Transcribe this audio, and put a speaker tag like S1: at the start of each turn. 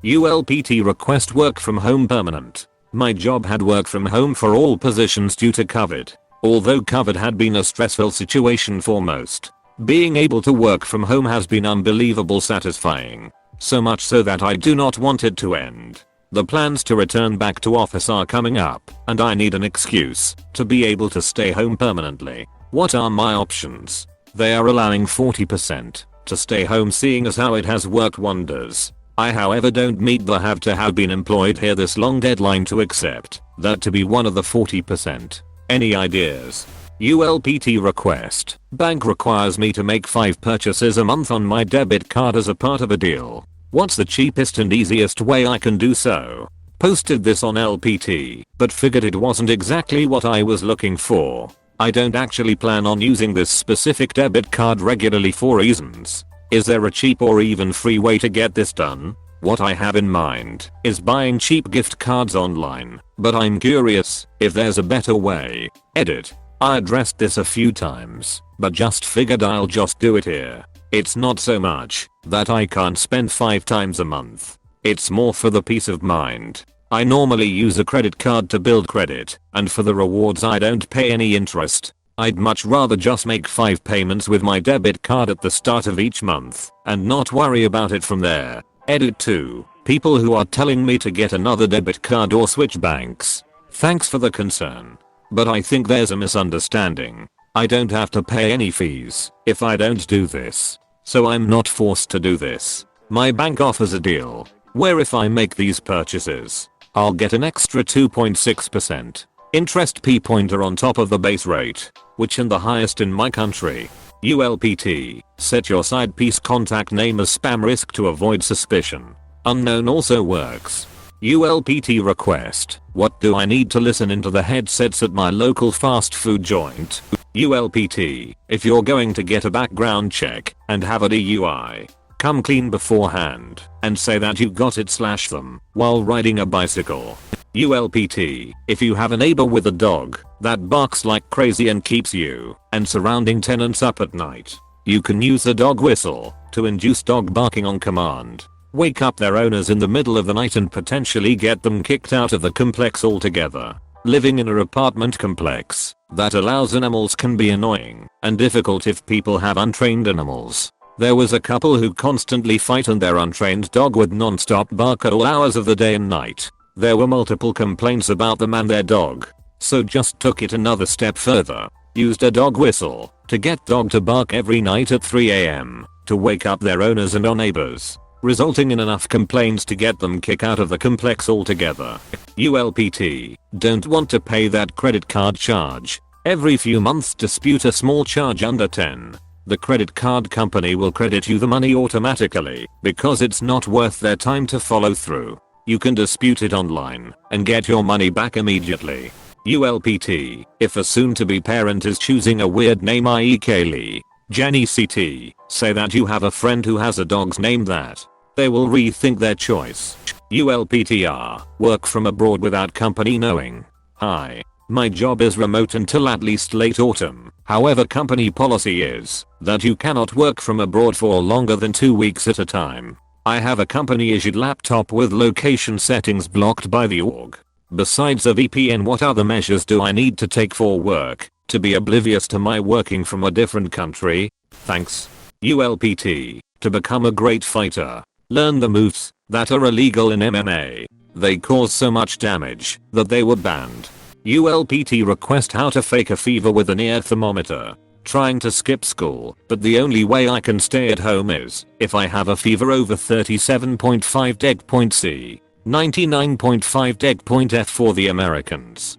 S1: ULPT request work from home permanent. My job had work from home for all positions due to COVID. Although COVID had been a stressful situation for most, being able to work from home has been unbelievable satisfying. So much so that I do not want it to end. The plans to return back to office are coming up, and I need an excuse to be able to stay home permanently. What are my options? They are allowing 40% to stay home, seeing as how it has worked wonders. I however don't meet the have to have been employed here this long deadline to accept that to be one of the 40%. Any ideas? ULPT request. Bank requires me to make 5 purchases a month on my debit card as a part of a deal. What's the cheapest and easiest way I can do so? Posted this on LPT, but figured it wasn't exactly what I was looking for. I don't actually plan on using this specific debit card regularly for reasons. Is there a cheap or even free way to get this done? What I have in mind is buying cheap gift cards online, but I'm curious if there's a better way. Edit. I addressed this a few times, but just figured I'll just do it here. It's not so much that I can't spend 5 times a month. It's more for the peace of mind. I normally use a credit card to build credit, and for the rewards I don't pay any interest. I'd much rather just make 5 payments with my debit card at the start of each month and not worry about it from there. Edit 2. People who are telling me to get another debit card or switch banks. Thanks for the concern, but I think there's a misunderstanding. I don't have to pay any fees if I don't do this, so I'm not forced to do this. My bank offers a deal where if I make these purchases, I'll get an extra 2.6% interest P pointer on top of the base rate, which is the highest in my country. ULPT. Set your side piece contact name as spam risk to avoid suspicion. Unknown also works. ULPT request. What do I need to listen into the headsets at my local fast food joint? ULPT. If you're going to get a background check and have a DUI, come clean beforehand and say that you got it / them while riding a bicycle. ULPT. If you have a neighbor with a dog that barks like crazy and keeps you and surrounding tenants up at night, you can use a dog whistle to induce dog barking on command. Wake up their owners in the middle of the night and potentially get them kicked out of the complex altogether. Living in an apartment complex that allows animals can be annoying and difficult if people have untrained animals. There was a couple who constantly fight and their untrained dog would non-stop bark at all hours of the day and night. There were multiple complaints about them and their dog, so just took it another step further. Used a dog whistle to get dog to bark every night at 3 AM to wake up their owners and our neighbors, resulting in enough complaints to get them kicked out of the complex altogether. ULPT. Don't want to pay that credit card charge. Every few months dispute a small charge under 10. The credit card company will credit you the money automatically because it's not worth their time to follow through. You can dispute it online and get your money back immediately. ULPT. If a soon-to-be parent is choosing a weird name, i.e. Kaylee, Jenny CT, say that you have a friend who has a dog's name that. They will rethink their choice. ULPTR. Work from abroad without company knowing. Hi. My job is remote until at least late autumn. However, company policy is that you cannot work from abroad for longer than 2 weeks at a time. I have a company issued laptop with location settings blocked by the org. Besides a VPN, what other measures do I need to take for work to be oblivious to my working from a different country? Thanks. ULPT. To become a great fighter, learn the moves that are illegal in MMA. They cause so much damage that they were banned. ULPT request how to fake a fever with an ear thermometer. Trying to skip school, but the only way I can stay at home is if I have a fever over 37.5 deg point C, 99.5 deg point F for the Americans.